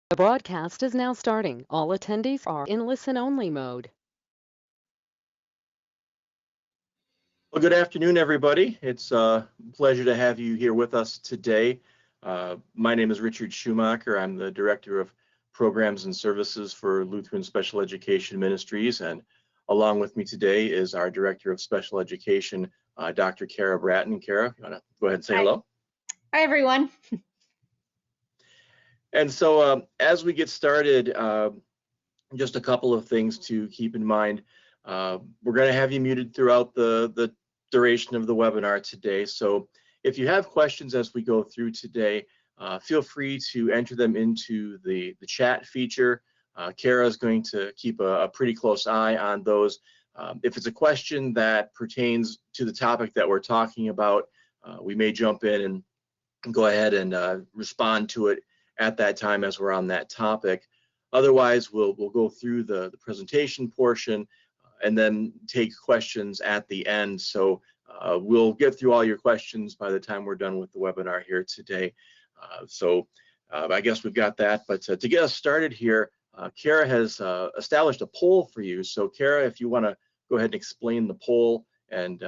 The broadcast is now starting. All attendees are in listen-only mode. Well, good afternoon, everybody. It's a pleasure to have you here with us today. My name is Richard Schumacher. I'm the Director of Programs and Services for Lutheran Special Education Ministries, and along with me today is our Director of Special Education, Dr. Kara Bratton. Kara, you want to go ahead and say Hi. hello? Hi, everyone. And so as we get started, just a couple of things to keep in mind. We're going to have you muted throughout the duration of the webinar today. So if you have questions as we go through today, feel free to enter them into the chat feature. Kara is going to keep a pretty close eye on those. If it's a question that pertains to the topic that we're talking about, we may jump in and go ahead and respond to it at that time as we're on that topic. Otherwise, we'll go through the presentation portion and then take questions at the end. So we'll get through all your questions by the time we're done with the webinar here today. I guess we've got that, but to get us started here, Kara has established a poll for you. So Kara, if you want to go ahead and explain the poll and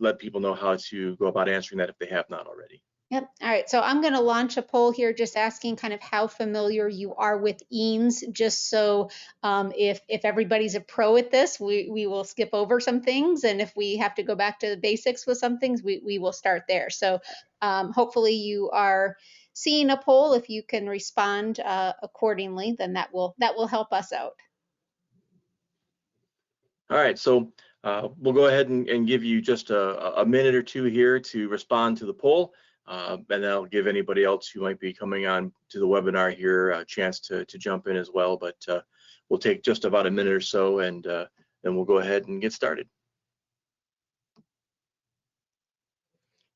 let people know how to go about answering that if they have not already. Yep. All right. So I'm going to launch a poll here just asking kind of how familiar you are with EANS, just so if everybody's a pro at this, we will skip over some things. And if we have to go back to the basics with some things, we will start there. So hopefully you are seeing a poll. If you can respond accordingly, then that will help us out. All right. So we'll go ahead and give you just a minute or two here to respond to the poll. And that'll give anybody else who might be coming on to the webinar here a chance to jump in as well. But we'll take just about a minute or so, and then we'll go ahead and get started.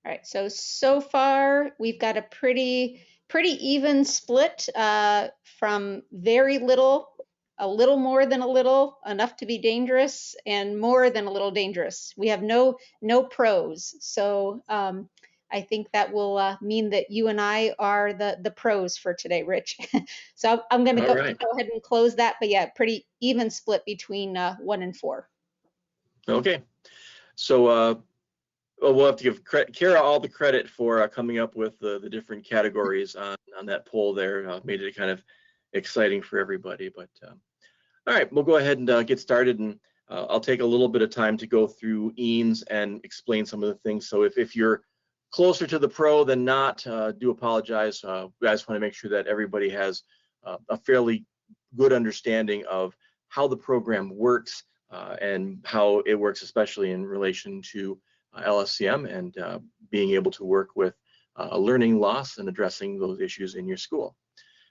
All right, so far we've got a pretty even split from very little, a little more than a little, enough to be dangerous, and more than a little dangerous. We have no pros, so I think that will mean that you and I are the pros for today, Rich. So I'm going to go ahead and close that, but yeah, pretty even split between 1 and 4. Okay, so we'll have to give Kara all the credit for coming up with the different categories on that poll there. Made it kind of exciting for everybody. But all right, we'll go ahead and get started, and I'll take a little bit of time to go through EANS and explain some of the things. So if you're closer to the pro than not, do apologize. I just want to make sure that everybody has a fairly good understanding of how the program works and how it works, especially in relation to LSCM and being able to work with learning loss and addressing those issues in your school.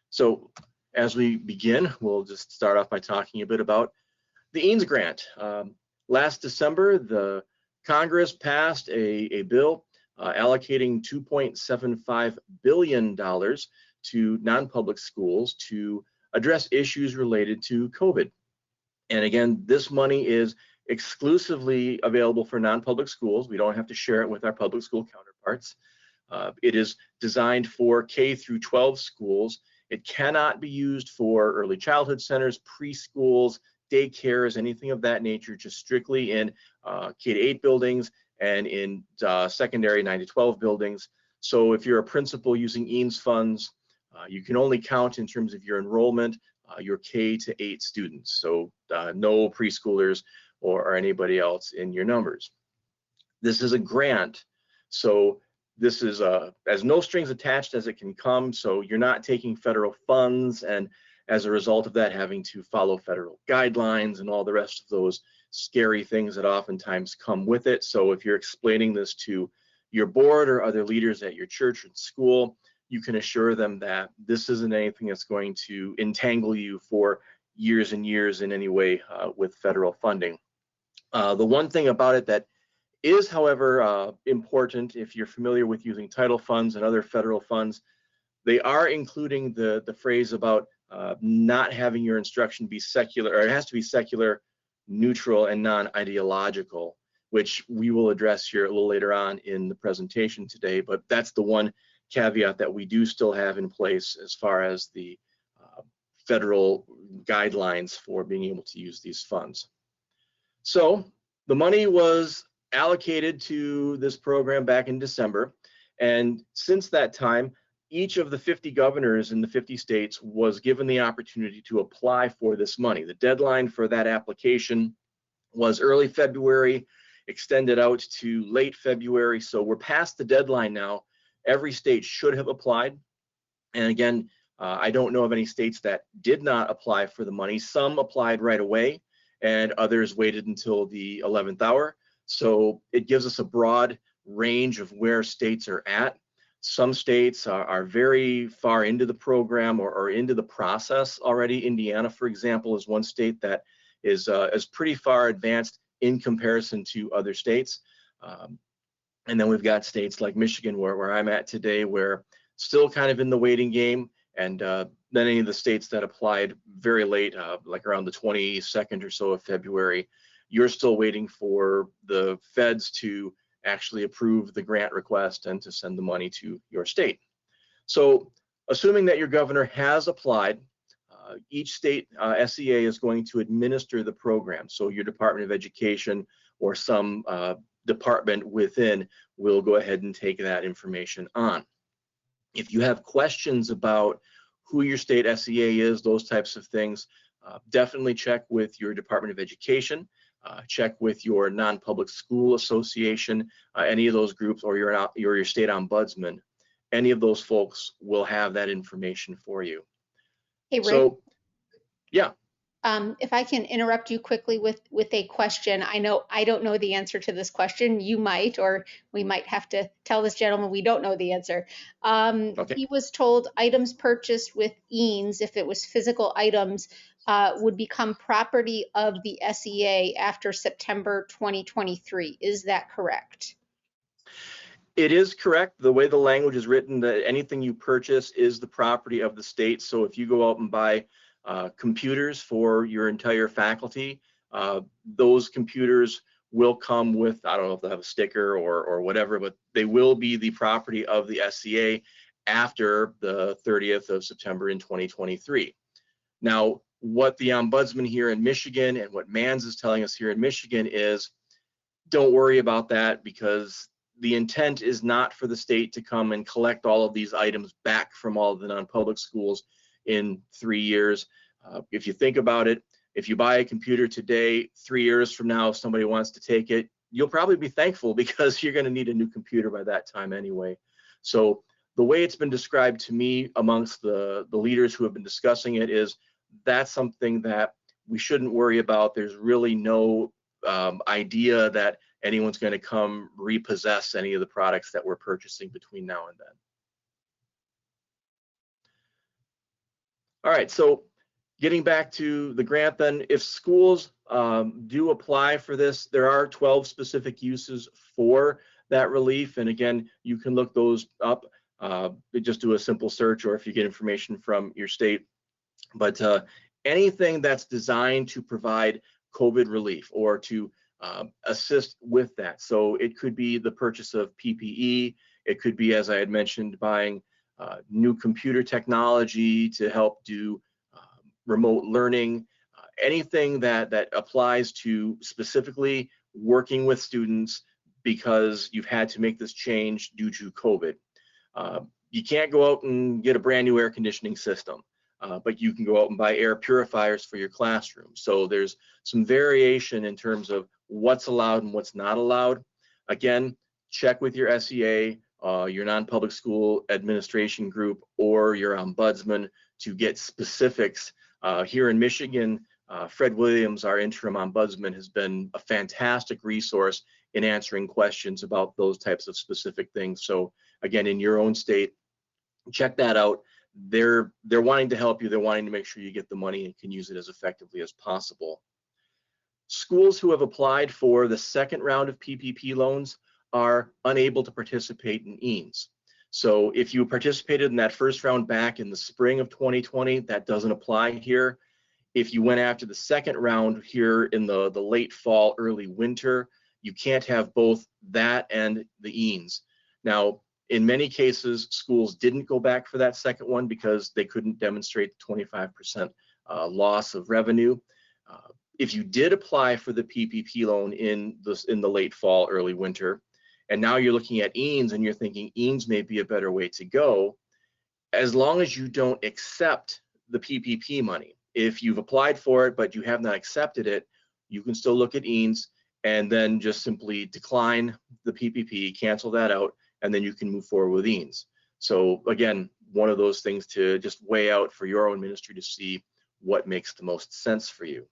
So as we begin, we'll just start off by talking a bit about the EANS grant. Last December, the Congress passed a bill allocating $2.75 billion to non-public schools to address issues related to COVID. And again, this money is exclusively available for non-public schools. We don't have to share it with our public school counterparts. It is designed for K through 12 schools. It cannot be used for early childhood centers, preschools, daycares, anything of that nature, just strictly in K to 8 buildings and in secondary 9 to 12 buildings. So if you're a principal using EANS funds, you can only count in terms of your enrollment, your K to 8 students. So no preschoolers or anybody else in your numbers. This is a grant, so this is as no strings attached as it can come. So you're not taking federal funds and as a result of that having to follow federal guidelines and all the rest of those scary things that oftentimes come with it. So if you're explaining this to your board or other leaders at your church and school, you can assure them that this isn't anything that's going to entangle you for years and years in any way with federal funding. The one thing about it that is, however, important, if you're familiar with using title funds and other federal funds, they are including the phrase about not having your instruction be secular, or it has to be secular, neutral, and non-ideological, which we will address here a little later on in the presentation today. But that's the one caveat that we do still have in place as far as the federal guidelines for being able to use these funds. So the money was allocated to this program back in December, and since that time, each of the 50 governors in the 50 states was given the opportunity to apply for this money. The deadline for that application was early February, extended out to late February, so we're past the deadline now. Every state should have applied, and again, I don't know of any states that did not apply for the money. Some applied right away, and others waited until the 11th hour. So it gives us a broad range of where states are at. Some states are very far into the program or into the process already. Indiana, for example, is one state that is pretty far advanced in comparison to other states. And then we've got states like Michigan, where I'm at today, where still kind of in the waiting game. And then any of the states that applied very late, like around the 22nd or so of February, you're still waiting for the feds to actually approve the grant request and to send the money to your state. So assuming that your governor has applied, each state SEA is going to administer the program. So your Department of Education or some department within will go ahead and take that information on. If you have questions about who your state SEA is, those types of things, definitely check with your Department of Education, check with your non-public school association, any of those groups, or your state ombudsman. Any of those folks will have that information for you. Hey, Rick. So, yeah. If I can interrupt you quickly with a question. I know I don't know the answer to this question. You might, or we might have to tell this gentleman we don't know the answer. Okay. He was told items purchased with EANS, if it was physical items, would become property of the SEA after September 2023. Is that correct? It is correct. The way the language is written, that anything you purchase is the property of the state. So if you go out and buy computers for your entire faculty, those computers will come with, I don't know if they have a sticker or whatever, but they will be the property of the SCA after the 30th of September in 2023. Now, what the ombudsman here in Michigan and what MANS is telling us here in Michigan is, don't worry about that, because the intent is not for the state to come and collect all of these items back from all of the non-public schools in 3 years. If you think about it, if you buy a computer today, 3 years from now, if somebody wants to take it, you'll probably be thankful, because you're going to need a new computer by that time anyway. So the way it's been described to me amongst the leaders who have been discussing it is, that's something that we shouldn't worry about. There's really no idea that anyone's going to come repossess any of the products that we're purchasing between now and then. All right, so getting back to the grant then, if schools do apply for this, there are 12 specific uses for that relief. And again, you can look those up, just do a simple search, or if you get information from your state. But anything that's designed to provide COVID relief or to assist with that. So it could be the purchase of PPE. It could be, as I had mentioned, buying new computer technology to help do remote learning, anything that applies to specifically working with students because you've had to make this change due to COVID. You can't go out and get a brand new air conditioning system, but you can go out and buy air purifiers for your classroom. So there's some variation in terms of what's allowed and what's not allowed. Again, check with your SEA, your non-public school administration group, or your ombudsman to get specifics. Here in Michigan, Fred Williams, our interim ombudsman, has been a fantastic resource in answering questions about those types of specific things. So again, in your own state, check that out. They're wanting to help you. They're wanting to make sure you get the money and can use it as effectively as possible. Schools who have applied for the second round of PPP loans are unable to participate in EANS. So if you participated in that first round back in the spring of 2020, that doesn't apply here. If you went after the second round here in the late fall, early winter, you can't have both that and the EANS. Now, In many cases, schools didn't go back for that second one because they couldn't demonstrate the 25% loss of revenue. If you did apply for the PPP loan in the late fall, early winter, and now you're looking at EANS and you're thinking EANS may be a better way to go, as long as you don't accept the PPP money. If you've applied for it but you have not accepted it, you can still look at EANS and then just simply decline the PPP, cancel that out, and then you can move forward with EANS. So again, one of those things to just weigh out for your own ministry to see what makes the most sense for you.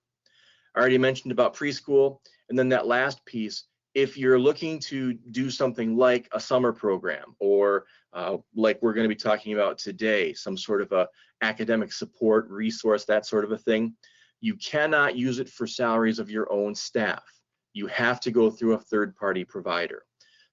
I already mentioned about preschool, and then that last piece, if you're looking to do something like a summer program or like we're going to be talking about today, some sort of a academic support resource, that sort of a thing, you cannot use it for salaries of your own staff. You have to go through a third-party provider.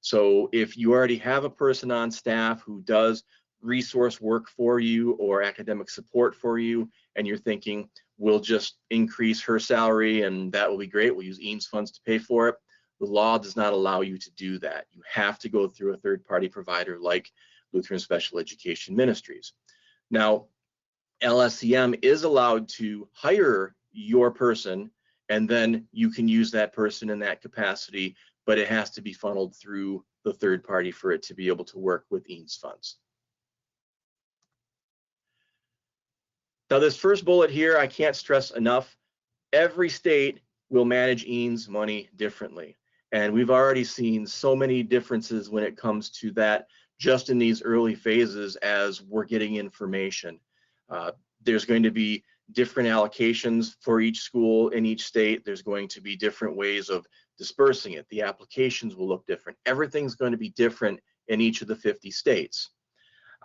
So if you already have a person on staff who does resource work for you or academic support for you, and you're thinking, we'll just increase her salary and that will be great, we'll use EANS funds to pay for it, the law does not allow you to do that. You have to go through a third-party provider like Lutheran Special Education Ministries. Now, LSEM is allowed to hire your person, and then you can use that person in that capacity, but it has to be funneled through the third party for it to be able to work with EANS funds. Now, this first bullet here, I can't stress enough, every state will manage EANS money differently. And we've already seen so many differences when it comes to that just in these early phases as we're getting information. There's going to be different allocations for each school in each state. There's going to be different ways of dispersing it. The applications will look different. Everything's going to be different in each of the 50 states.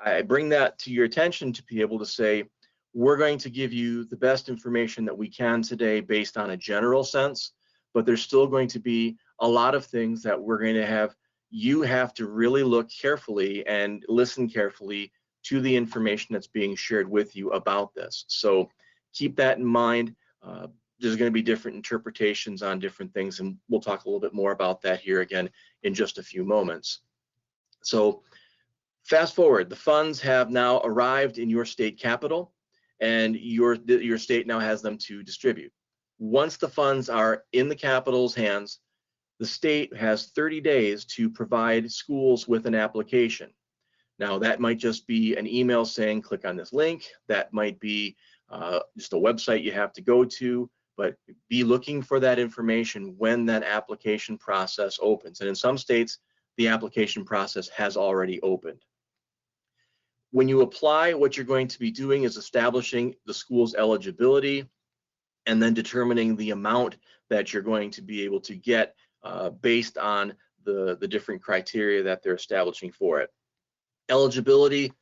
I bring that to your attention to be able to say, we're going to give you the best information that we can today based on a general sense, but there's still going to be a lot of things that we're going to have. You have to really look carefully and listen carefully to the information that's being shared with you about this. So keep that in mind. There's going to be different interpretations on different things, and we'll talk a little bit more about that here again in just a few moments. So fast forward, the funds have now arrived in your state capital, and your state now has them to distribute. Once the funds are in the capital's hands, the state has 30 days to provide schools with an application. Now, that might just be an email saying, click on this link. That might be just a website you have to go to, but be looking for that information when that application process opens. And in some states, the application process has already opened. When you apply, what you're going to be doing is establishing the school's eligibility and then determining the amount that you're going to be able to get based on the different criteria that they're establishing for it. Eligibility,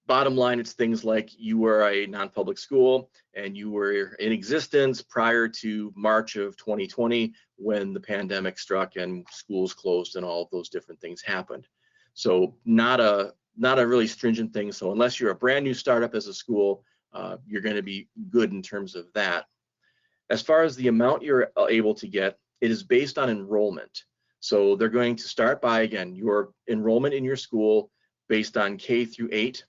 bottom line, it's things like you were a non-public school and you were in existence prior to March of 2020 when the pandemic struck and schools closed and all of those different things happened. So not a really stringent thing. So unless you're a brand new startup as a school, you're going to be good in terms of that. As far as the amount you're able to get, it is based on enrollment. So they're going to start by, again, your enrollment in your school based on K through 8.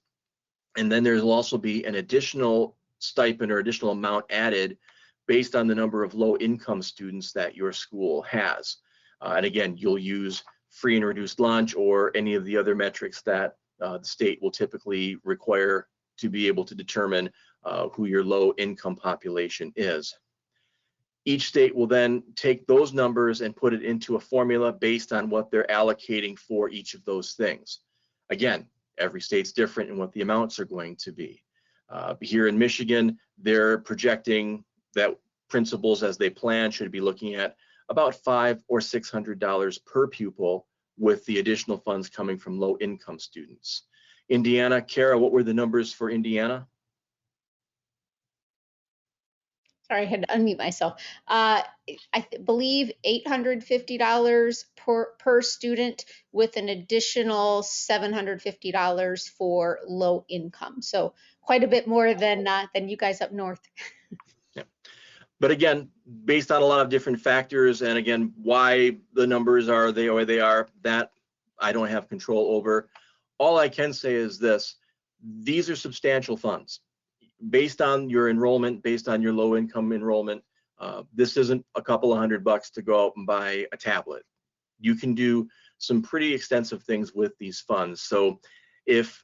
And then there'll also be an additional stipend or additional amount added based on the number of low income students that your school has. And again, you'll use free and reduced lunch or any of the other metrics that the state will typically require to be able to determine who your low income population is. Each state will then take those numbers and put it into a formula based on what they're allocating for each of those things. Again, every state's different in what the amounts are going to be. Here in Michigan, they're projecting that principals, as they plan, should be looking at about $500 or $600 per pupil, with the additional funds coming from low income students. Indiana, Kara, what were the numbers for Indiana? Sorry, I had to unmute myself. I believe $850 per student, with an additional $750 for low income. So quite a bit more than you guys up north. Yeah. But again, based on a lot of different factors, and again, why the numbers are the way they are, that I don't have control over. all I can say is this: these are substantial funds. Based on your enrollment, based on your low income enrollment, this isn't a couple of $100 to go out and buy a tablet. You can do some pretty extensive things with these funds. So if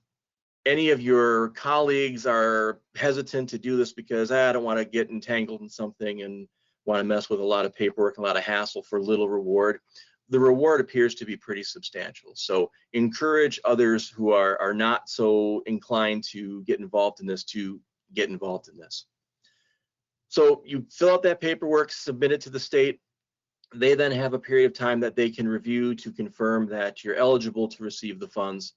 any of your colleagues are hesitant to do this because I don't want to get entangled in something and want to mess with a lot of paperwork, a lot of hassle for little reward, the reward appears to be pretty substantial. So encourage others who are not so inclined to get involved in this to get involved in this. So you fill out that paperwork, submit it to the state. They then have a period of time that they can review to confirm that you're eligible to receive the funds.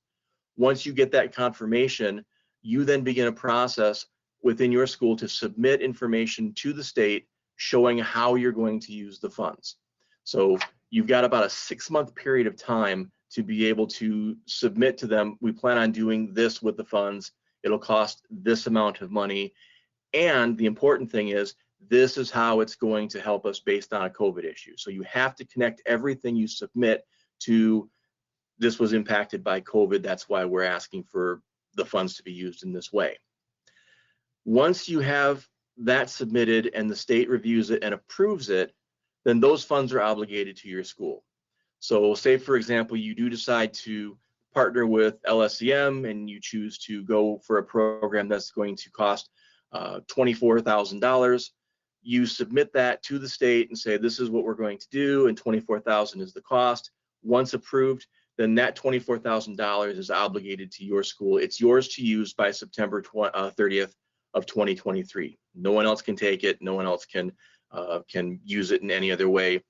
Once you get that confirmation, you then begin a process within your school to submit information to the state showing how you're going to use the funds. So you've got about a 6-month period of time to be able to submit to them, we plan on doing this with the funds. It'll cost this amount of money. And the important thing is, this is how it's going to help us based on a COVID issue. So you have to connect everything you submit to this was impacted by COVID. That's why we're asking for the funds to be used in this way. Once you have that submitted and the state reviews it and approves it, then those funds are obligated to your school. So say, for example, you do decide to partner with LSEM and you choose to go for a program that's going to cost $24,000. You submit that to the state and say, this is what we're going to do, and $24,000 is the cost. Once approved, then that $24,000 is obligated to your school. It's yours to use by September 30th of 2023. No one else can take it. No one else can use it in any other way,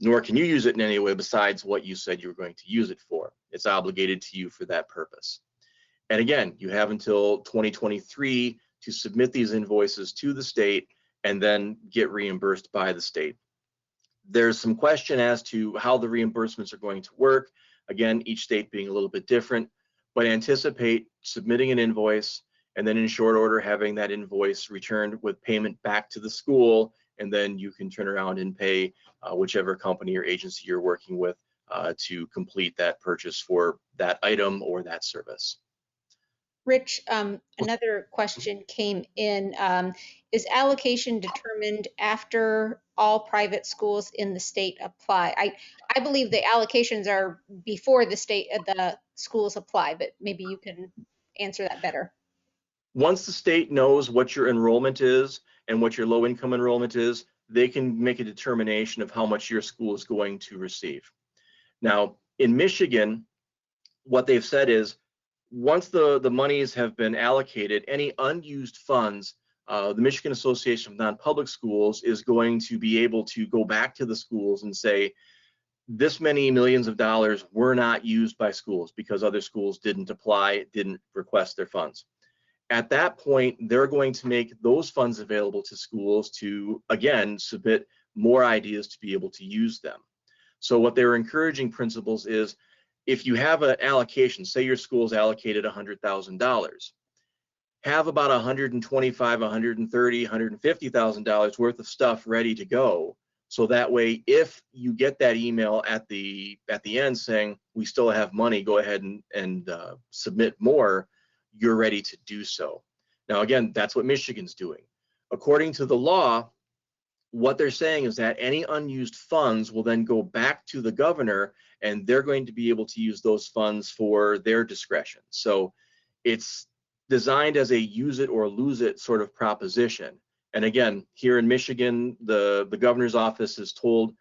nor can you use it in any way besides what you said you were going to use it for. It's obligated to you for that purpose. And again, you have until 2023 to submit these invoices to the state and then get reimbursed by the state. There's some question as to how the reimbursements are going to work. Again, each state being a little bit different, but anticipate submitting an invoice and then in short order having that invoice returned with payment back to the school, and then you can turn around and pay whichever company or agency you're working with to complete that purchase for that item or that service. Rich, another question came in. Is allocation determined after all private schools in the state apply? I believe the allocations are before the schools apply, but maybe you can answer that better. Once the state knows what your enrollment is and what your low income enrollment is, they can make a determination of how much your school is going to receive. Now, in Michigan, what they've said is, once the monies have been allocated, any unused funds, the Michigan Association of Non-Public Schools is going to be able to go back to the schools and say, this many millions of dollars were not used by schools because other schools didn't apply, didn't request their funds. At that point, they're going to make those funds available to schools to, again, submit more ideas to be able to use them. So what they're encouraging principals is, if you have an allocation, say your school's allocated $100,000, have about $125,000, $130,000, $150,000 worth of stuff ready to go. So that way, if you get that email at the end saying we still have money, go ahead and submit more, you're ready to do so. Now, again, that's what Michigan's doing. According to the law, what they're saying is that any unused funds will then go back to the governor, and they're going to be able to use those funds for their discretion. So it's designed as a use it or lose it sort of proposition. And again, here in Michigan, the governor's office has told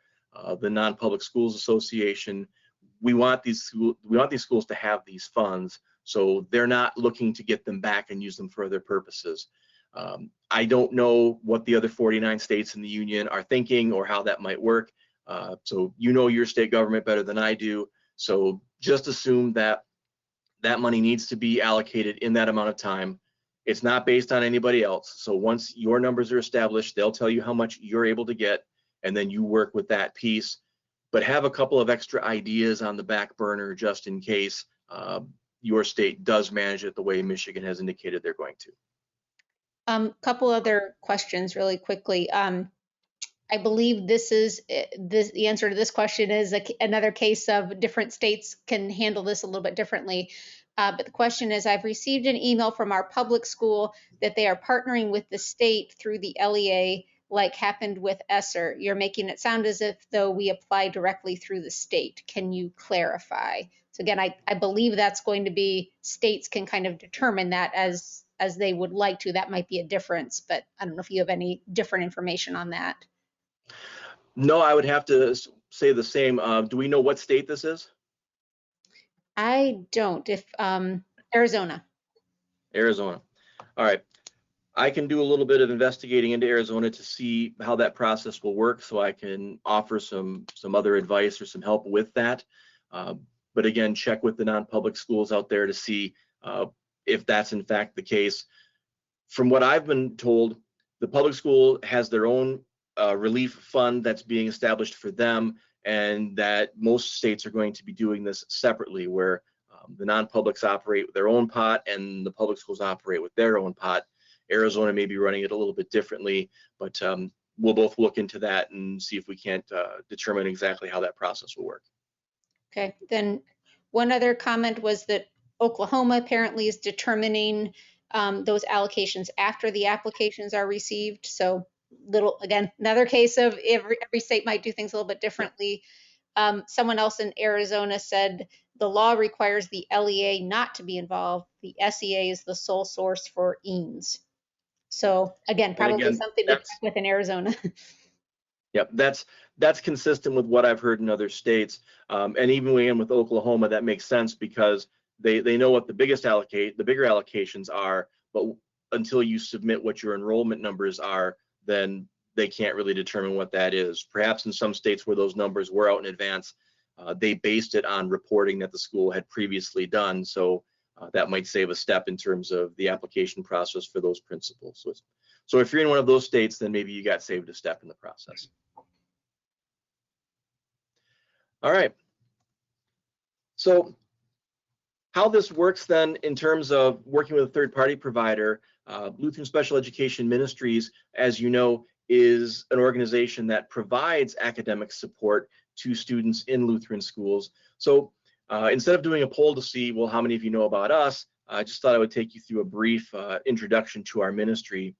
the Non-Public Schools Association, we want these schools to have these funds, so they're not looking to get them back and use them for other purposes. I don't know what the other 49 states in the union are thinking or how that might work. So you know your state government better than I do. So just assume that that money needs to be allocated in that amount of time. It's not based on anybody else. So once your numbers are established, they'll tell you how much you're able to get, and then you work with that piece. But have a couple of extra ideas on the back burner just in case your state does manage it the way Michigan has indicated they're going to. Couple other questions really quickly. I believe the answer to this question is another case of different states can handle this a little bit differently. But the question is, I've received an email from our public school that they are partnering with the state through the LEA, like happened with ESSER. You're making it sound as if though we apply directly through the state. Can you clarify? So again, I believe that's going to be, states can kind of determine that as they would like to. That might be a difference, but I don't know if you have any different information on that. No, I would have to say the same. Do we know what state this is? I don't. If Arizona. Arizona. All right. I can do a little bit of investigating into Arizona to see how that process will work, so I can offer some other advice or some help with that. But again, check with the non-public schools out there to see if that's in fact the case. From what I've been told, the public school has their own relief fund that's being established for them, and that most states are going to be doing this separately, where the non-publics operate with their own pot and the public schools operate with their own pot. Arizona may be running it a little bit differently, but we'll both look into that and see if we can't determine exactly how that process will work. Okay, then one other comment was that Oklahoma apparently is determining those allocations after the applications are received. So again, another case of every state might do things a little bit differently. Someone else in Arizona said the law requires the LEA not to be involved. The SEA is the sole source for EANS. So again, probably something to check with in Arizona. Yep, that's consistent with what I've heard in other states, and even with Oklahoma, that makes sense because they know what the bigger allocations are, but until you submit what your enrollment numbers are, then they can't really determine what that is. Perhaps in some states where those numbers were out in advance, they based it on reporting that the school had previously done. So that might save a step in terms of the application process for those principals. So if you're in one of those states, then maybe you got saved a step in the process. All right. So how this works then in terms of working with a third-party provider, Lutheran Special Education Ministries, as you know, is an organization that provides academic support to students in Lutheran schools. So instead of doing a poll to see, well, how many of you know about us, I just thought I would take you through a brief introduction to our ministry.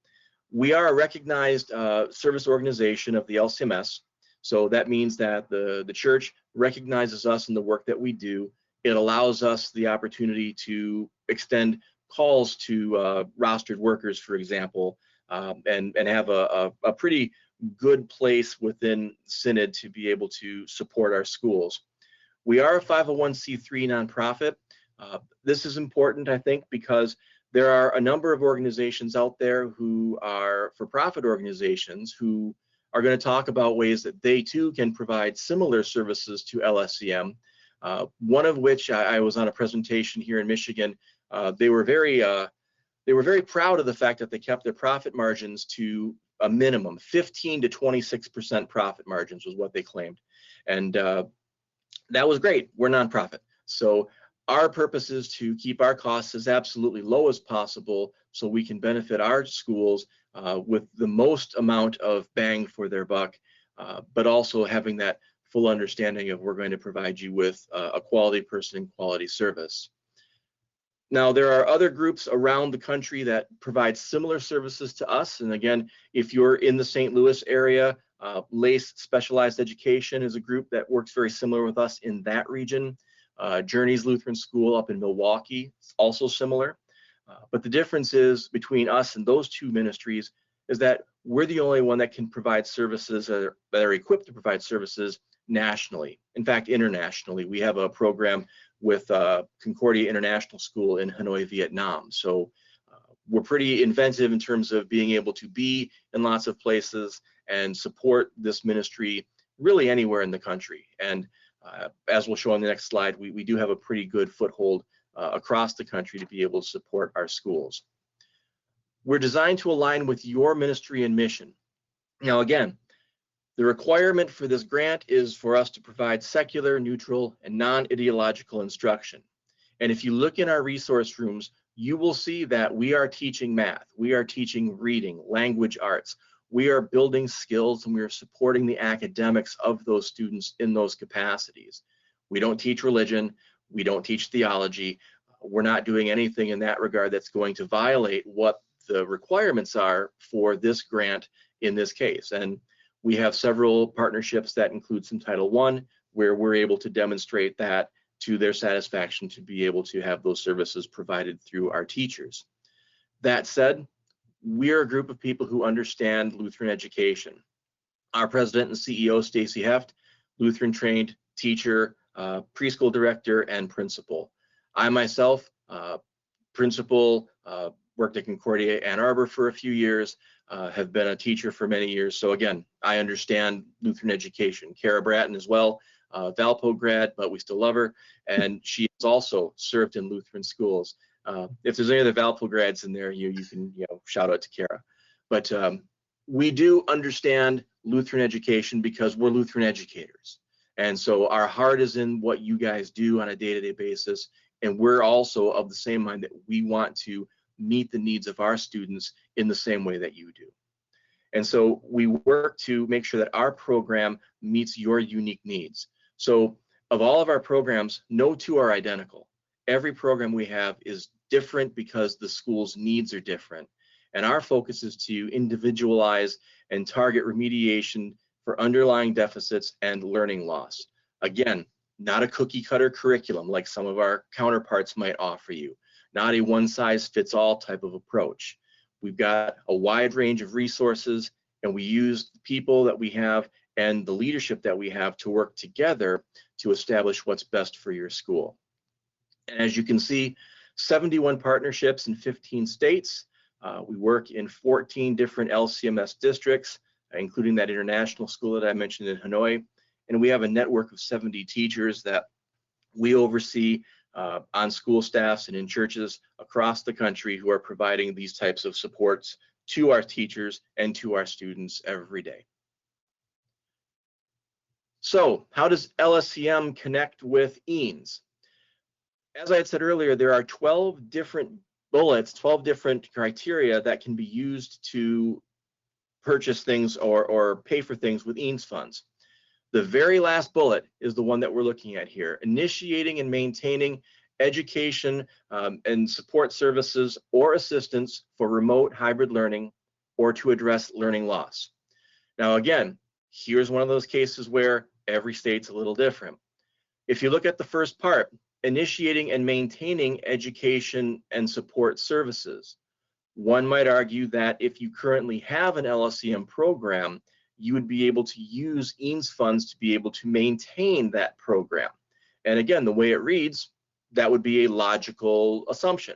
We are a recognized service organization of the LCMS. So that means that the church recognizes us in the work that we do. It allows us the opportunity to extend calls to rostered workers, for example, and have a pretty good place within Synod to be able to support our schools. We are a 501c3 nonprofit. This is important, I think, because there are a number of organizations out there who are for-profit organizations who are going to talk about ways that they too can provide similar services to LSEM. One of which I was on a presentation here in Michigan. They were very proud of the fact that they kept their profit margins to a minimum. 15 to 26% profit margins was what they claimed, and that was great. We're nonprofit, so our purpose is to keep our costs as absolutely low as possible so we can benefit our schools with the most amount of bang for their buck, but also having that full understanding of we're going to provide you with a quality person and quality service. Now, there are other groups around the country that provide similar services to us. And again, if you're in the St. Louis area, LACE Specialized Education is a group that works very similar with us in that region. Journey's Lutheran School up in Milwaukee is also similar. But the difference is between us and those two ministries is that we're the only one that can provide services that are equipped to provide services nationally. In fact, internationally. We have a program with Concordia International School in Hanoi, Vietnam. So we're pretty inventive in terms of being able to be in lots of places and support this ministry really anywhere in the country. And as we'll show on the next slide, we do have a pretty good foothold across the country to be able to support our schools. We're designed to align with your ministry and mission. Now, again, the requirement for this grant is for us to provide secular, neutral, and non-ideological instruction. And if you look in our resource rooms, you will see that we are teaching math, we are teaching reading, language arts, we are building skills, and we are supporting the academics of those students in those capacities. We don't teach religion, we don't teach theology. We're not doing anything in that regard that's going to violate what the requirements are for this grant in this case. And we have several partnerships that include some Title I, where we're able to demonstrate that to their satisfaction to be able to have those services provided through our teachers. That said, we're a group of people who understand Lutheran education. Our president and CEO, Stacy Heft, Lutheran trained teacher, preschool director, and principal. I myself, principal, worked at Concordia Ann Arbor for a few years, have been a teacher for many years. So again, I understand Lutheran education. Kara Bratton as well, Valpo grad, but we still love her. And she has also served in Lutheran schools. If there's any other Valpo grads in there, you can shout out to Kara. But we do understand Lutheran education because we're Lutheran educators. And so our heart is in what you guys do on a day-to-day basis. And we're also of the same mind that we want to meet the needs of our students in the same way that you do. And so we work to make sure that our program meets your unique needs. So of all of our programs, no two are identical. Every program we have is different because the school's needs are different. And our focus is to individualize and target remediation for underlying deficits and learning loss. Again, not a cookie cutter curriculum like some of our counterparts might offer you, not a one size fits all type of approach. We've got a wide range of resources, and we use the people that we have and the leadership that we have to work together to establish what's best for your school. And as you can see, 71 partnerships in 15 states. We work in 14 different LCMS districts, including that international school that I mentioned in Hanoi. And we have a network of 70 teachers that we oversee on school staffs and in churches across the country who are providing these types of supports to our teachers and to our students every day. So how does LSCM connect with EANS? As I had said earlier, there are 12 different bullets, 12 different criteria that can be used to purchase things or pay for things with EANS funds. The very last bullet is the one that we're looking at here: initiating and maintaining education and support services or assistance for remote hybrid learning or to address learning loss. Now again, here's one of those cases where every state's a little different. If you look at the first part, initiating and maintaining education and support services, one might argue that if you currently have an LSEM program, you would be able to use EANS funds to be able to maintain that program. And again, the way it reads, that would be a logical assumption.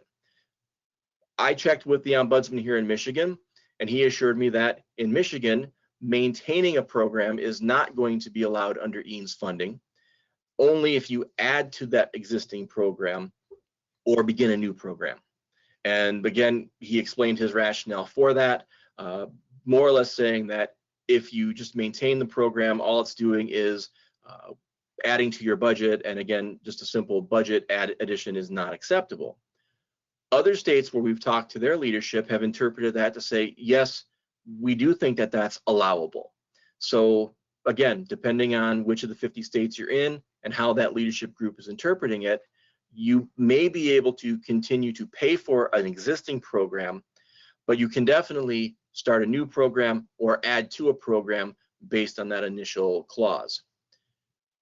I checked with the ombudsman here in Michigan, and he assured me that in Michigan, maintaining a program is not going to be allowed under EANS funding, only if you add to that existing program or begin a new program. And again, he explained his rationale for that, more or less saying that if you just maintain the program, all it's doing is adding to your budget. And again, just a simple budget addition is not acceptable. Other states where we've talked to their leadership have interpreted that to say, yes, we do think that that's allowable. So again, depending on which of the 50 states you're in and how that leadership group is interpreting it, you may be able to continue to pay for an existing program, but you can definitely start a new program or add to a program based on that initial clause.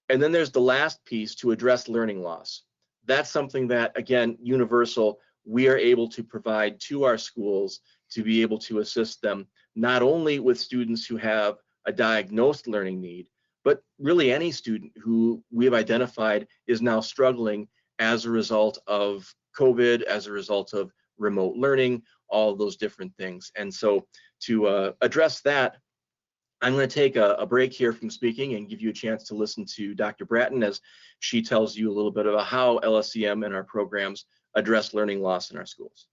And then there's the last piece, to address learning loss. That's something that, again, universal, we are able to provide to our schools to be able to assist them, not only with students who have a diagnosed learning need, but really any student who we have identified is now struggling as a result of COVID, as a result of remote learning, all of those different things. And so to address that, I'm going to take a break here from speaking and give you a chance to listen to Dr. Bratton as she tells you a little bit about how LSEM and our programs address learning loss in our schools.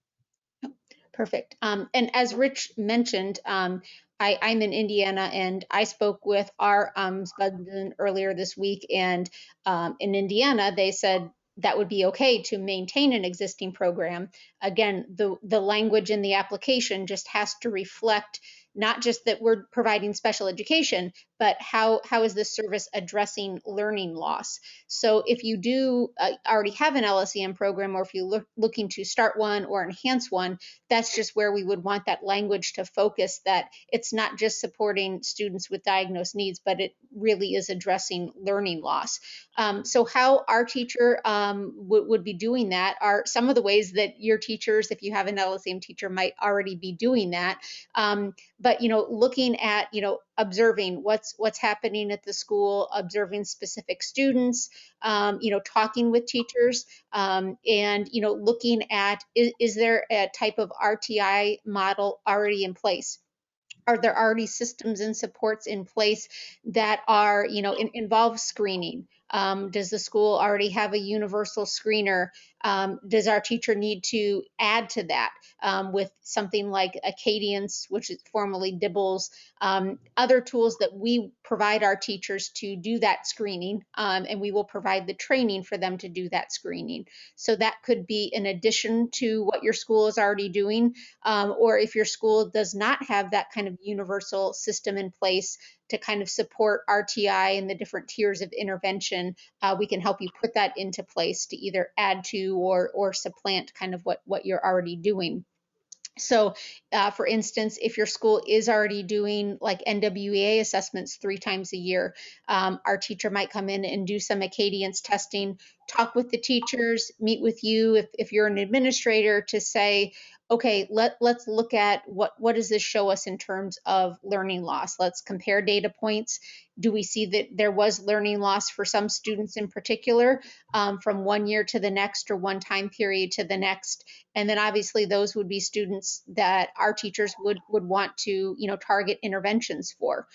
Perfect. And as Rich mentioned, I'm in Indiana, and I spoke with our ombudsman earlier this week, and in Indiana, they said that would be okay to maintain an existing program. Again, the language in the application just has to reflect not just that we're providing special education, but how is this service addressing learning loss? So if you do already have an LSEM program, or if you're looking to start one or enhance one, that's just where we would want that language to focus, that it's not just supporting students with diagnosed needs, but it really is addressing learning loss. So how our teacher would be doing that are some of the ways that your teachers, if you have an LSEM teacher, might already be doing that. But looking at observing what's happening at the school, observing specific students, talking with teachers, and looking at is there a type of RTI model already in place? Are there already systems and supports in place that are, involve screening? Does the school already have a universal screener? Does our teacher need to add to that with something like Acadience, which is formerly Dibbles, other tools that we provide our teachers to do that screening, and we will provide the training for them to do that screening. So that could be in addition to what your school is already doing, or if your school does not have that kind of universal system in place to kind of support RTI and the different tiers of intervention, we can help you put that into place to either add to or supplant kind of what you're already doing. So, for instance, if your school is already doing like NWEA assessments 3 times a year, our teacher might come in and do some Acadience testing, talk with the teachers, meet with you if you're an administrator, to say, okay, let's look at what does this show us in terms of learning loss. Let's compare data points. Do we see that there was learning loss for some students in particular, from one year to the next or one time period to the next? And then obviously those would be students that our teachers would want to, target interventions for.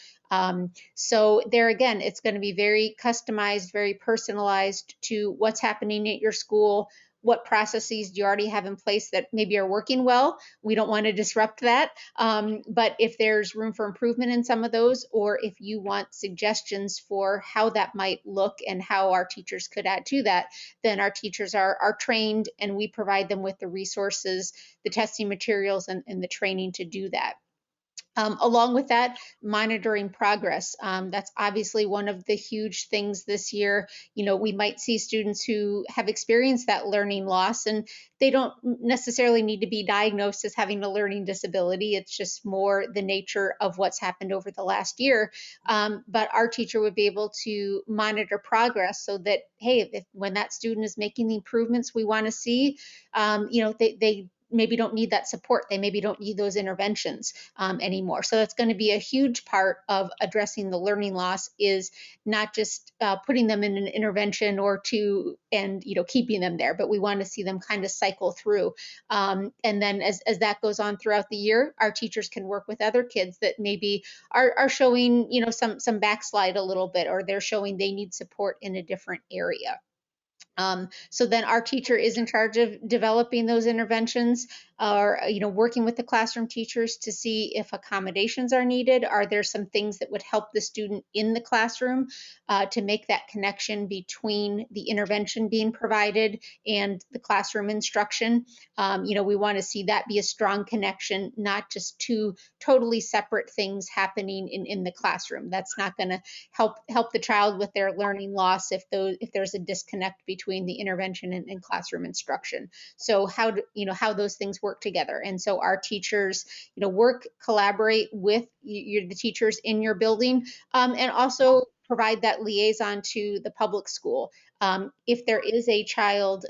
So there again, it's going to be very customized, very personalized to what's happening at your school. What processes do you already have in place that maybe are working well? We don't want to disrupt that. But if there's room for improvement in some of those, or if you want suggestions for how that might look and how our teachers could add to that, then our teachers are trained, and we provide them with the resources, the testing materials, and the training to do that. Along with that, monitoring progress. That's obviously one of the huge things this year. We might see students who have experienced that learning loss, and they don't necessarily need to be diagnosed as having a learning disability. It's just more the nature of what's happened over the last year. But our teacher would be able to monitor progress so that, hey, when that student is making the improvements we want to see, they maybe don't need that support. They maybe don't need those interventions anymore. So that's going to be a huge part of addressing the learning loss, is not just putting them in an intervention or two and keeping them there, but we want to see them kind of cycle through. And then as that goes on throughout the year, our teachers can work with other kids that maybe are showing some backslide a little bit, or they're showing they need support in a different area. So then our teacher is in charge of developing those interventions, or working with the classroom teachers to see if accommodations are needed. Are there some things that would help the student in the classroom to make that connection between the intervention being provided and the classroom instruction? We want to see that be a strong connection, not just two totally separate things happening in the classroom. That's not going to help the child with their learning loss if there's a disconnect between the intervention and classroom instruction. So how those things work together. And so our teachers, collaborate with the teachers in your building, and also provide that liaison to the public school. If there is a child,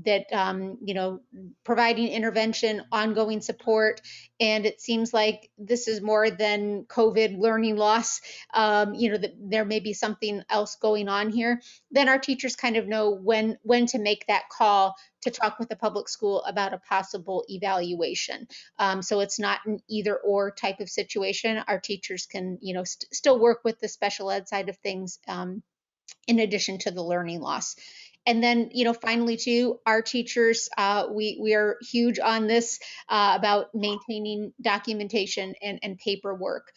that providing intervention, ongoing support, and it seems like this is more than COVID learning loss, that there may be something else going on here, then our teachers kind of know when to make that call to talk with the public school about a possible evaluation. So it's not an either or type of situation. Our teachers can, still work with the special ed side of things, in addition to the learning loss. And then, finally, too, our teachers, we are huge on this about maintaining documentation and paperwork.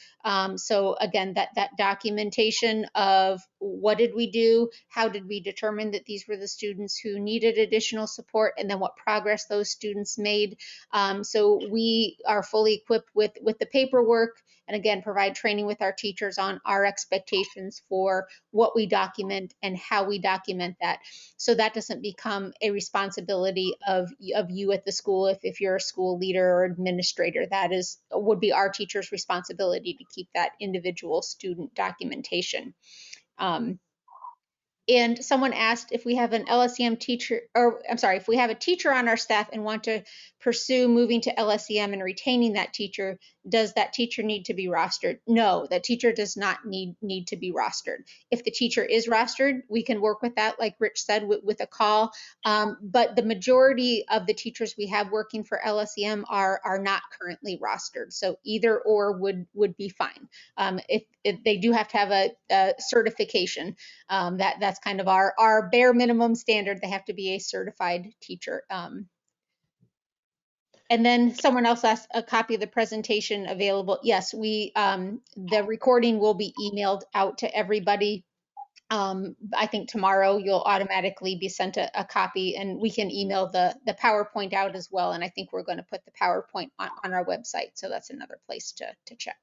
So again, that documentation of what did we do? How did we determine that these were the students who needed additional support, and then what progress those students made. So we are fully equipped with the paperwork, and again, provide training with our teachers on our expectations for what we document and how we document that. So that doesn't become a responsibility of you at the school. If you're a school leader or administrator, that would be our teacher's responsibility to keep that individual student documentation. And someone asked if we have an LSEM teacher, or I'm sorry, if we have a teacher on our staff and want to pursue moving to LSEM and retaining that teacher, does that teacher need to be rostered? No, that teacher does not need to be rostered. If the teacher is rostered, we can work with that, like Rich said, with a call. But the majority of the teachers we have working for LSEM are not currently rostered. So either or would be fine. If they do have to have a certification, that's kind of our bare minimum standard. They have to be a certified teacher. And then someone else asked a copy of the presentation available. Yes, the recording will be emailed out to everybody. I think tomorrow you'll automatically be sent a copy, and we can email the PowerPoint out as well. And I think we're going to put the PowerPoint on our website. So that's another place to check.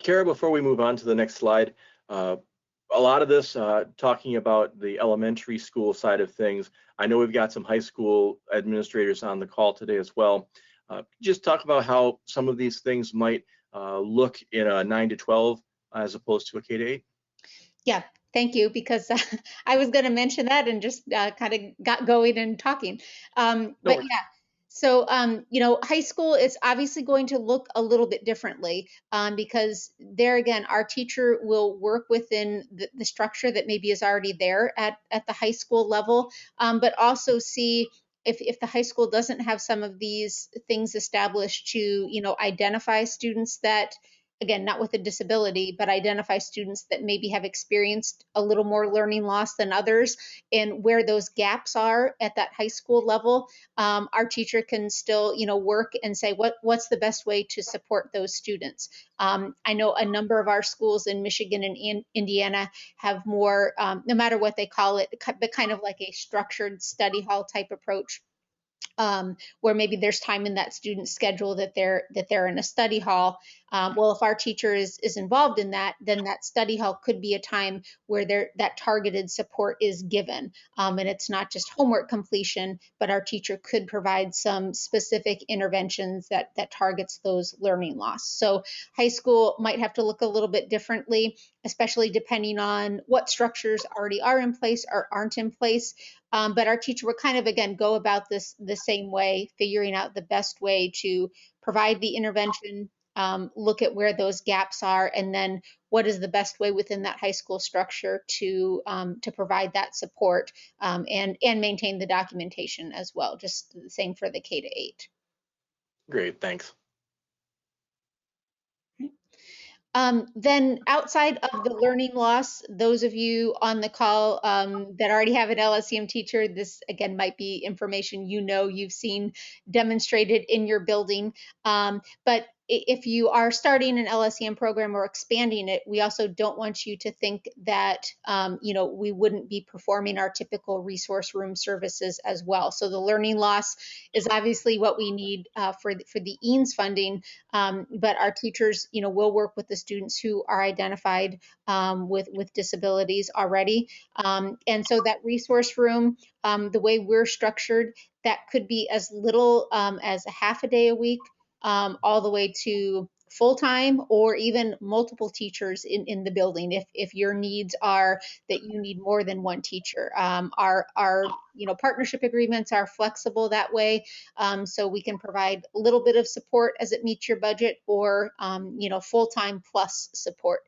Kara, before we move on to the next slide, a lot of this talking about the elementary school side of things. I know we've got some high school administrators on the call today as well. Just talk about how some of these things might look in a 9 to 12 as opposed to a K to 8. Yeah, thank you, because I was going to mention that and just kind of got going and talking. But yeah. So, high school is obviously going to look a little bit differently because there again, our teacher will work within the structure that maybe is already there at the high school level, but also see if the high school doesn't have some of these things established to, identify students that, again, not with a disability, but identify students that maybe have experienced a little more learning loss than others, and where those gaps are at that high school level. Our teacher can still, work and say what's the best way to support those students. I know a number of our schools in Michigan and Indiana have more, no matter what they call it, but kind of like a structured study hall type approach. Where maybe there's time in that student schedule that they're in a study hall. Well, if our teacher is involved in that, then that study hall could be a time where that targeted support is given. And it's not just homework completion, but our teacher could provide some specific interventions that targets those learning loss. So high school might have to look a little bit differently, especially depending on what structures already are in place or aren't in place. But our teacher will kind of, again, go about this the same way, figuring out the best way to provide the intervention, look at where those gaps are, and then what is the best way within that high school structure to provide that support and maintain the documentation as well. Just the same for the K to 8. Great, thanks. Then outside of the learning loss, those of you on the call that already have an LSEM teacher, this again might be information you've seen demonstrated in your building. But if you are starting an LSEM program or expanding it, we also don't want you to think that we wouldn't be performing our typical resource room services as well. So the learning loss is obviously what we need for the EANS funding, but our teachers, will work with the students who are identified with disabilities already. And so that resource room, the way we're structured, that could be as little as a half a day a week, all the way to full-time or even multiple teachers in the building if your needs are that you need more than one teacher. Our partnership agreements are flexible that way, so we can provide a little bit of support as it meets your budget, or full-time plus support.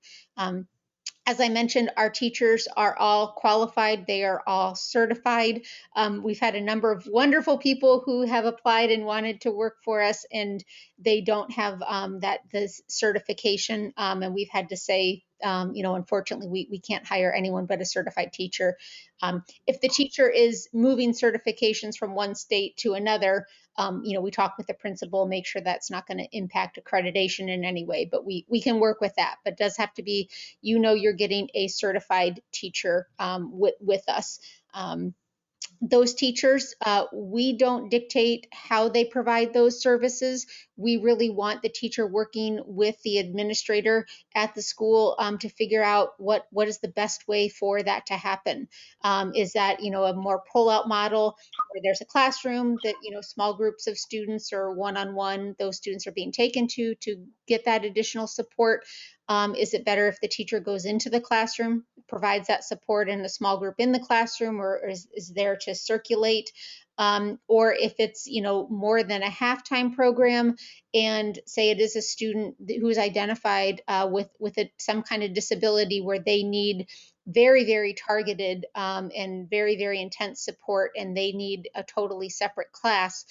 As I mentioned, our teachers are all qualified. They are all certified. We've had a number of wonderful people who have applied and wanted to work for us, and they don't have this certification. And we've had to say, unfortunately, we can't hire anyone but a certified teacher. If the teacher is moving certifications from one state to another, we talk with the principal, make sure that's not going to impact accreditation in any way, but we can work with that. But it does have to be, you're getting a certified teacher with us. Those teachers, we don't dictate how they provide those services. We really want the teacher working with the administrator at the school to figure out what is the best way for that to happen. Is that, a more pull-out model where there's a classroom that, small groups of students or one-on-one, those students are being taken to get that additional support? Is it better if the teacher goes into the classroom, provides that support in a small group in the classroom, or is there to circulate? Or if it's, more than a half-time program, and say it is a student who is identified with some kind of disability where they need very, very targeted and very, very intense support, and they need a totally separate class.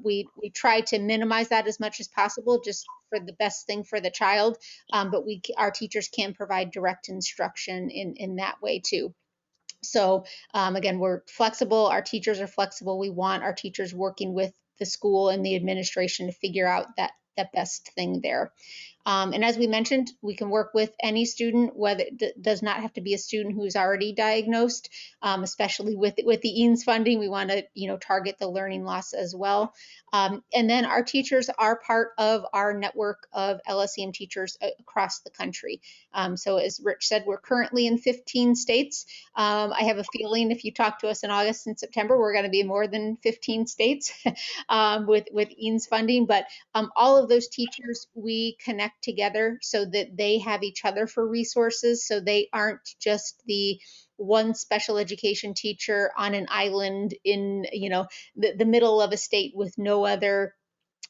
We try to minimize that as much as possible, just for the best thing for the child. But our teachers can provide direct instruction in that way too. So again, we're flexible. Our teachers are flexible. We want our teachers working with the school and the administration to figure out that best thing there. And as we mentioned, we can work with any student, whether it does not have to be a student who's already diagnosed, especially with the EANS funding. We want to, target the learning loss as well. And then our teachers are part of our network of LSEM teachers across the country. So as Rich said, we're currently in 15 states. I have a feeling if you talk to us in August and September, we're going to be in more than 15 states with EANS funding. But all of those teachers, we connect together so that they have each other for resources, so they aren't just the one special education teacher on an island in the middle of a state with no other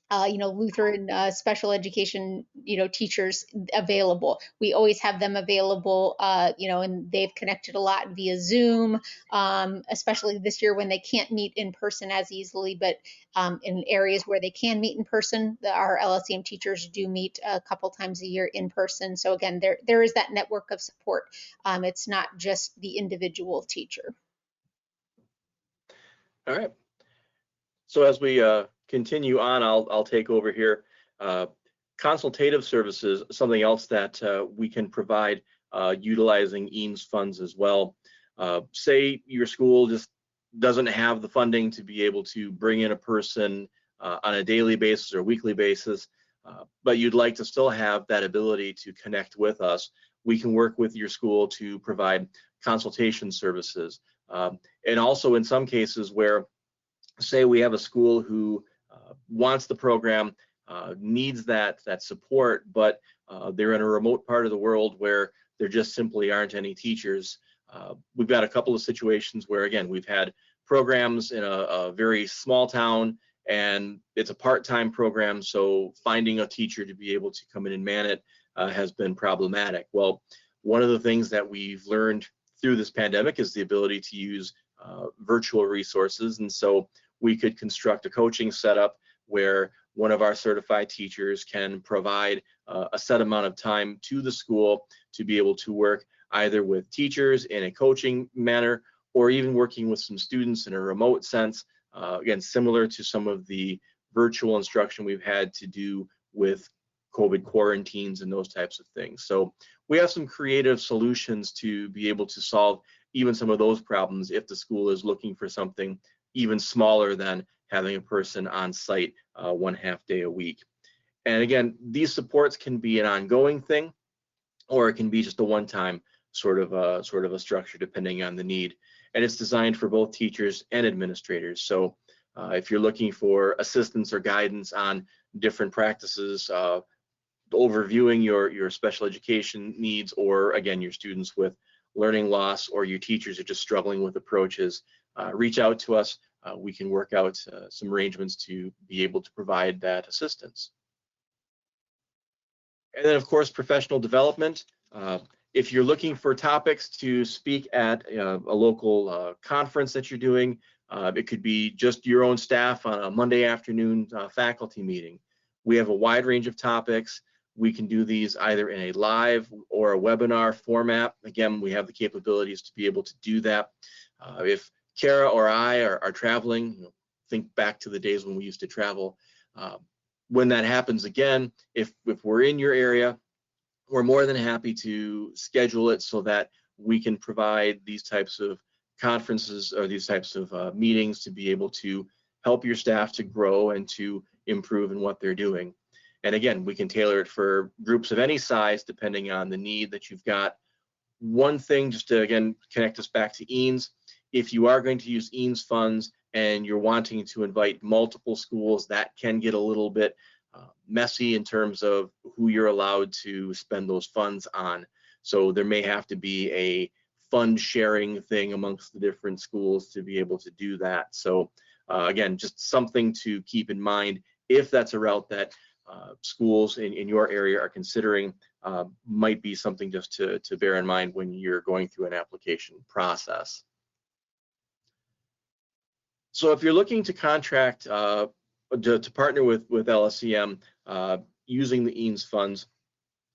Lutheran special education, teachers available. We always have them available, and they've connected a lot via Zoom, especially this year when they can't meet in person as easily, but in areas where they can meet in person, our LSEM teachers do meet a couple times a year in person. So again, there is that network of support. It's not just the individual teacher. All right. So as we continue on, I'll take over here. Consultative services, something else that we can provide utilizing EANS funds as well. Say your school just doesn't have the funding to be able to bring in a person on a daily basis or weekly basis, but you'd like to still have that ability to connect with us. We can work with your school to provide consultation services. And also in some cases where, say we have a school who wants the program, needs that support, but they're in a remote part of the world where there just simply aren't any teachers. We've got a couple of situations where, again, we've had programs in a very small town and it's a part-time program, so finding a teacher to be able to come in and man it has been problematic. Well, one of the things that we've learned through this pandemic is the ability to use virtual resources, and so we could construct a coaching setup where one of our certified teachers can provide a set amount of time to the school to be able to work either with teachers in a coaching manner or even working with some students in a remote sense, again, similar to some of the virtual instruction we've had to do with COVID quarantines and those types of things. So we have some creative solutions to be able to solve even some of those problems if the school is looking for something even smaller than having a person on site 1/2 day a week. And again, these supports can be an ongoing thing, or it can be just a one-time sort of a structure depending on the need. And it's designed for both teachers and administrators. So if you're looking for assistance or guidance on different practices, overviewing your special education needs, or again, your students with learning loss, or your teachers are just struggling with approaches, reach out to us. We can work out some arrangements to be able to provide that assistance. And then, of course, professional development. If you're looking for topics to speak at a local conference that you're doing, it could be just your own staff on a Monday afternoon faculty meeting. We have a wide range of topics. We can do these either in a live or a webinar format. Again, we have the capabilities to be able to do that. If Kara or I are traveling, think back to the days when we used to travel. When that happens again, if we're in your area, we're more than happy to schedule it so that we can provide these types of conferences or these types of meetings to be able to help your staff to grow and to improve in what they're doing. And again, we can tailor it for groups of any size depending on the need that you've got. One thing, just to again connect us back to EANS, if you are going to use EANS funds and you're wanting to invite multiple schools, that can get a little bit messy in terms of who you're allowed to spend those funds on. So there may have to be a fund sharing thing amongst the different schools to be able to do that. So again, just something to keep in mind if that's a route that schools in your area are considering. Might be something just to bear in mind when you're going through an application process. So if you're looking to contract to partner with LSEM using the EANS funds,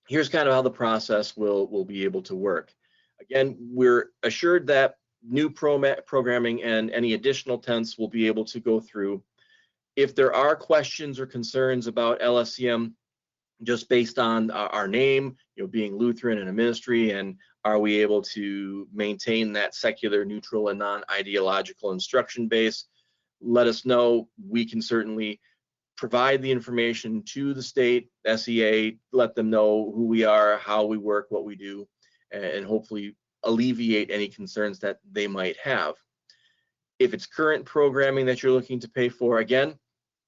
here's kind of how the process will be able to work. Again, we're assured that new programming and any additional tenths will be able to go through. If there are questions or concerns about LSEM, just based on our name, being Lutheran and a ministry, and are we able to maintain that secular, neutral, and non-ideological instruction base, let us know. We can certainly provide the information to the state SEA, let them know who we are, how we work, what we do, and hopefully alleviate any concerns that they might have. If it's current programming that you're looking to pay for, again,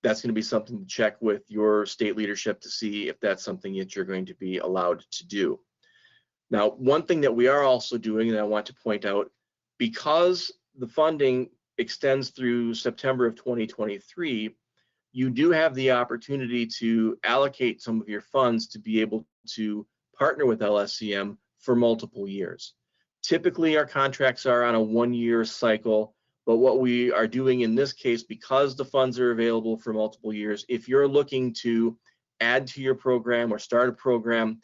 that's going to be something to check with your state leadership to see if that's something that you're going to be allowed to do. Now, one thing that we are also doing, and I want to point out, because the funding extends through September of 2023, you do have the opportunity to allocate some of your funds to be able to partner with LSCM for multiple years. Typically, our contracts are on a one-year cycle, but what we are doing in this case, because the funds are available for multiple years, if you're looking to add to your program or start a program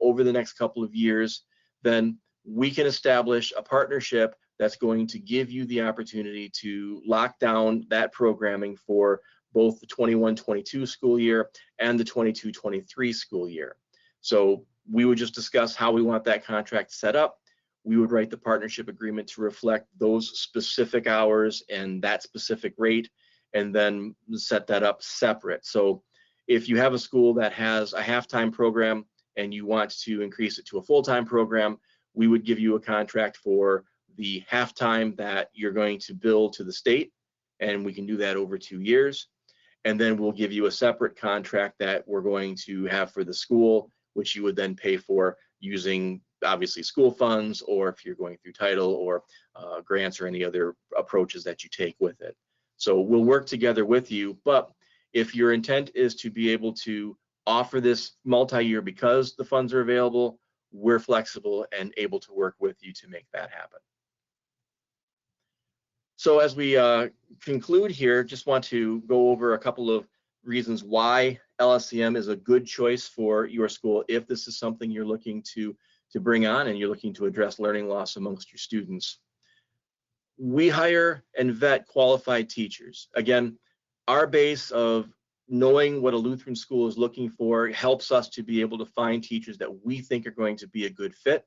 over the next couple of years, then we can establish a partnership that's going to give you the opportunity to lock down that programming for both the 21-22 school year and the 22-23 school year. So we would just discuss how we want that contract set up. We would write the partnership agreement to reflect those specific hours and that specific rate, and then set that up separate. So if you have a school that has a half-time program and you want to increase it to a full-time program, we would give you a contract for the half-time that you're going to bill to the state, and we can do that over 2 years. And then we'll give you a separate contract that we're going to have for the school, which you would then pay for using obviously school funds, or if you're going through title or grants or any other approaches that you take with it. So we'll work together with you, but if your intent is to be able to offer this multi-year because the funds are available, we're flexible and able to work with you to make that happen. So as we conclude here, just want to go over a couple of reasons why LSCM is a good choice for your school if this is something you're looking to bring on and you're looking to address learning loss amongst your students. We hire and vet qualified teachers. Again, our base of knowing what a Lutheran school is looking for helps us to be able to find teachers that we think are going to be a good fit.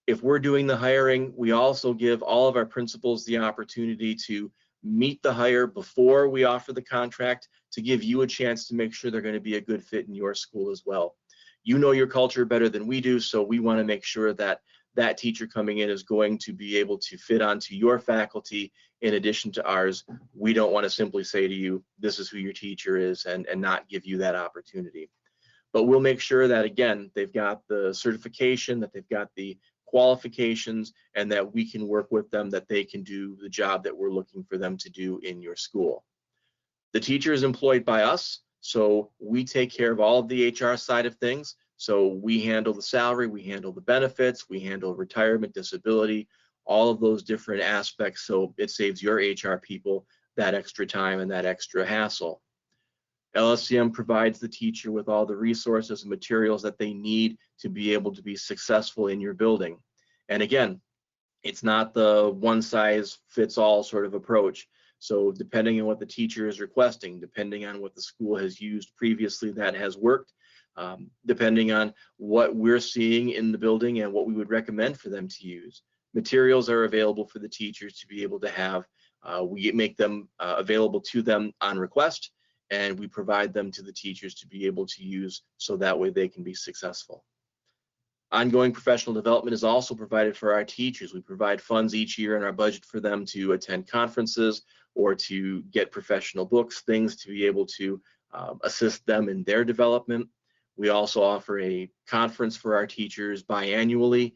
If we're doing the hiring, we also give all of our principals the opportunity to meet the hire before we offer the contract to give you a chance to make sure they're going to be a good fit in your school as well. You know your culture better than we do, so we want to make sure that that teacher coming in is going to be able to fit onto your faculty in addition to ours. We don't want to simply say to you, this is who your teacher is, and not give you that opportunity. But we'll make sure that, again, they've got the certification, that they've got the qualifications, and that we can work with them, that they can do the job that we're looking for them to do in your school. The teacher is employed by us, so we take care of all of the HR side of things. So we handle the salary, we handle the benefits, we handle retirement, disability, all of those different aspects. So it saves your HR people that extra time and that extra hassle. LSCM provides the teacher with all the resources and materials that they need to be able to be successful in your building. And again, it's not the one size fits all sort of approach. So depending on what the teacher is requesting, depending on what the school has used previously that has worked, depending on what we're seeing in the building and what we would recommend for them to use. Materials are available for the teachers to be able to have. We make them available to them on request, and we provide them to the teachers to be able to use so that way they can be successful. Ongoing professional development is also provided for our teachers. We provide funds each year in our budget for them to attend conferences or to get professional books, things to be able to assist them in their development. We also offer a conference for our teachers biannually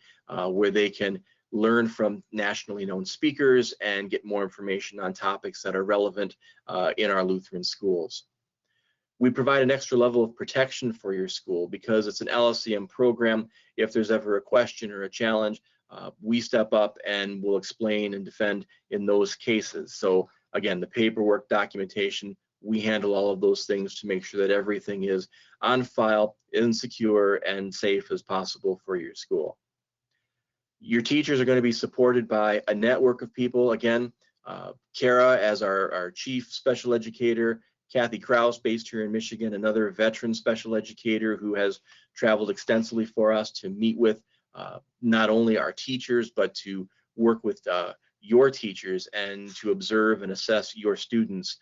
where they can learn from nationally known speakers and get more information on topics that are relevant in our Lutheran schools. We provide an extra level of protection for your school because it's an LSEM program. If there's ever a question or a challenge, we step up and will explain and defend in those cases. So again, the paperwork, documentation, we handle all of those things to make sure that everything is on file, secure, and safe as possible for your school. Your teachers are going to be supported by a network of people. Again, Kara as our chief special educator, Kathy Kraus, based here in Michigan, another veteran special educator who has traveled extensively for us to meet with not only our teachers, but to work with your teachers and to observe and assess your students,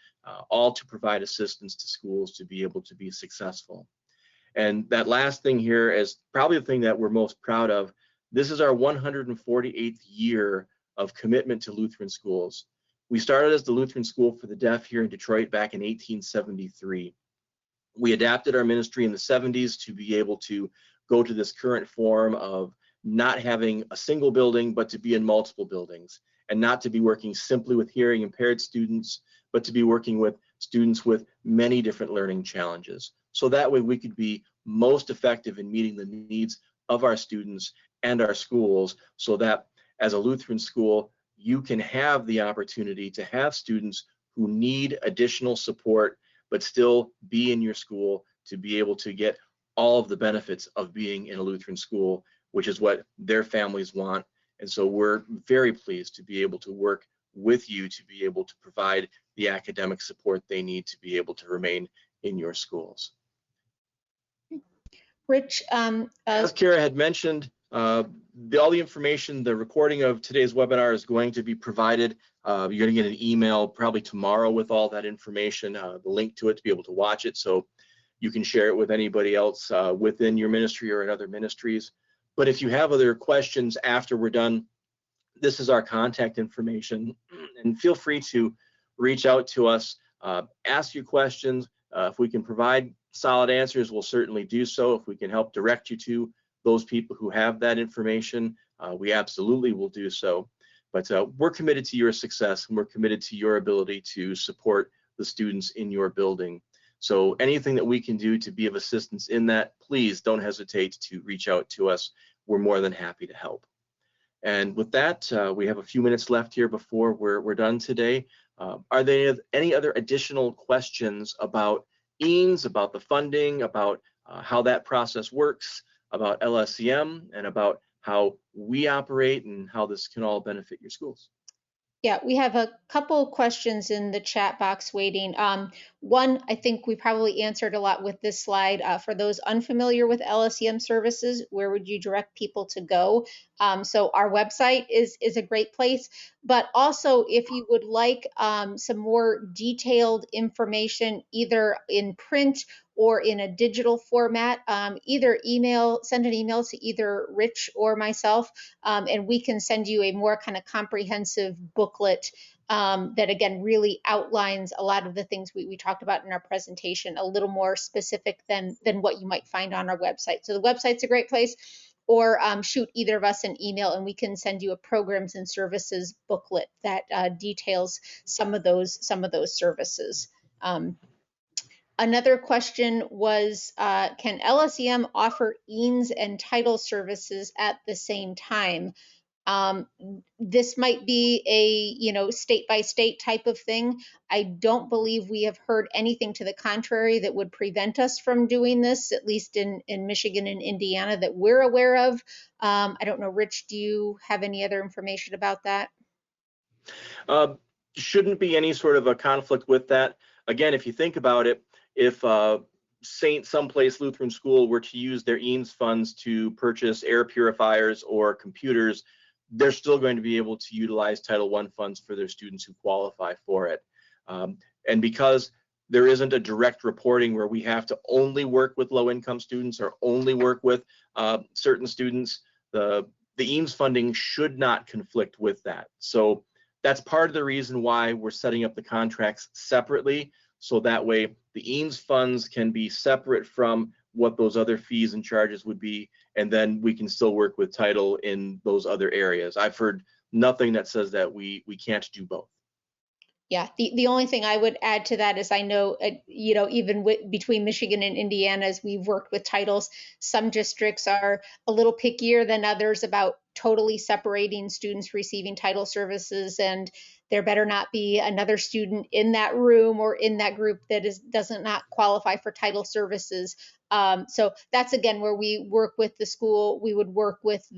all to provide assistance to schools to be able to be successful. And that last thing here is probably the thing that we're most proud of. This is our 148th year of commitment to Lutheran schools. We started as the Lutheran School for the Deaf here in Detroit back in 1873. We adapted our ministry in the 70s to be able to go to this current form of not having a single building, but to be in multiple buildings, and not to be working simply with hearing impaired students, but to be working with students with many different learning challenges. So that way we could be most effective in meeting the needs of our students and our schools, so that as a Lutheran school, you can have the opportunity to have students who need additional support, but still be in your school to be able to get all of the benefits of being in a Lutheran school, which is what their families want. And so we're very pleased to be able to work with you to be able to provide the academic support they need to be able to remain in your schools. Rich, as Kara had mentioned, all the information, the recording of today's webinar is going to be provided. You're going to get an email probably tomorrow with all that information, the link to it to be able to watch it, so you can share it with anybody else within your ministry or in other ministries. But if you have other questions after we're done, this is our contact information, and feel free to reach out to us, ask your questions. If we can provide solid answers, we'll certainly do so. If we can help direct you to those people who have that information, we absolutely will do so. But we're committed to your success, and we're committed to your ability to support the students in your building. So anything that we can do to be of assistance in that, please don't hesitate to reach out to us. We're more than happy to help. And with that, we have a few minutes left here before we're done today. Are there any other additional questions about EANS, about the funding, about how that process works, about LSEM, and about how we operate and how this can all benefit your schools? Yeah, we have a couple questions in the chat box waiting. One, I think we probably answered a lot with this slide. For those unfamiliar with LSEM services, where would you direct people to go? So our website is a great place, but also if you would like some more detailed information, either in print or in a digital format, send an email to either Rich or myself, and we can send you a more kind of comprehensive booklet that again really outlines a lot of the things we talked about in our presentation, a little more specific than what you might find on our website. So the website's a great place, or shoot either of us an email and we can send you a programs and services booklet that details some of those services. Another question was, can LSEM offer EANS and title services at the same time? This might be a state by state type of thing. I don't believe we have heard anything to the contrary that would prevent us from doing this, at least in Michigan and Indiana that we're aware of. I don't know, Rich, do you have any other information about that? shouldn't be any sort of a conflict with that. Again, if you think about it, if someplace Lutheran school were to use their EANS funds to purchase air purifiers or computers, they're still going to be able to utilize Title I funds for their students who qualify for it. And because there isn't a direct reporting where we have to only work with low-income students or only work with certain students, the EANS funding should not conflict with that. So that's part of the reason why we're setting up the contracts separately, so that way the EANS funds can be separate from what those other fees and charges would be, and then we can still work with title in those other areas. I've heard nothing that says that we can't do both. Yeah, the only thing I would add to that is I know, even between Michigan and Indiana, as we've worked with titles, some districts are a little pickier than others about totally separating students receiving title services, and there better not be another student in that room or in that group that doesn't not qualify for title services. So that's again where we work with the school. We would work with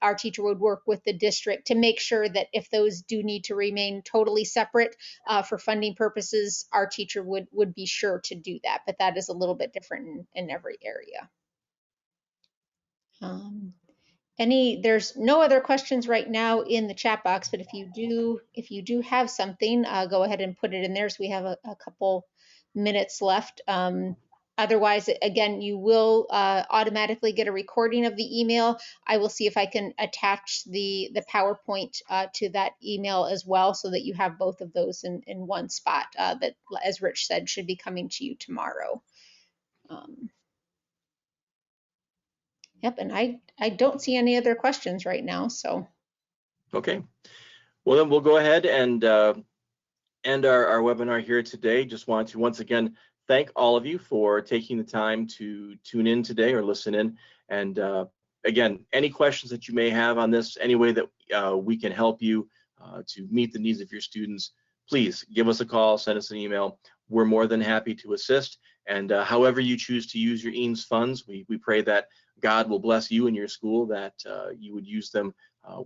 our teacher would work with the district to make sure that if those do need to remain totally separate for funding purposes, our teacher would be sure to do that. But that is a little bit different in every area. There's no other questions right now in the chat box, but if you do have something, go ahead and put it in there, so we have a couple minutes left. Otherwise, again, you will automatically get a recording of the email. I will see if I can attach the PowerPoint to that email as well, so that you have both of those in one spot. That, as Rich said, should be coming to you tomorrow. Yep, and I don't see any other questions right now, so. Okay, well then we'll go ahead and end our webinar here today. Just want to once again thank all of you for taking the time to tune in today or listen in. And again, any questions that you may have on this, any way that we can help you to meet the needs of your students, please give us a call, send us an email. We're more than happy to assist. And however you choose to use your EANS funds, we pray that God will bless you and your school, that you would use them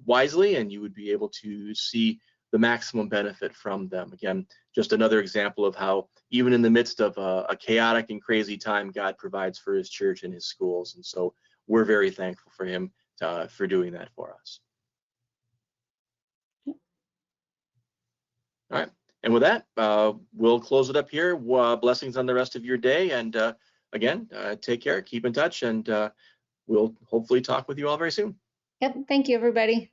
wisely and you would be able to see the maximum benefit from them. Again, just another example of how even in the midst of a chaotic and crazy time, God provides for his church and his schools. And so we're very thankful for him for doing that for us. All right. And with that, we'll close it up here. Blessings on the rest of your day. And again, take care, keep in touch, and we'll hopefully talk with you all very soon. Yep. Thank you, everybody.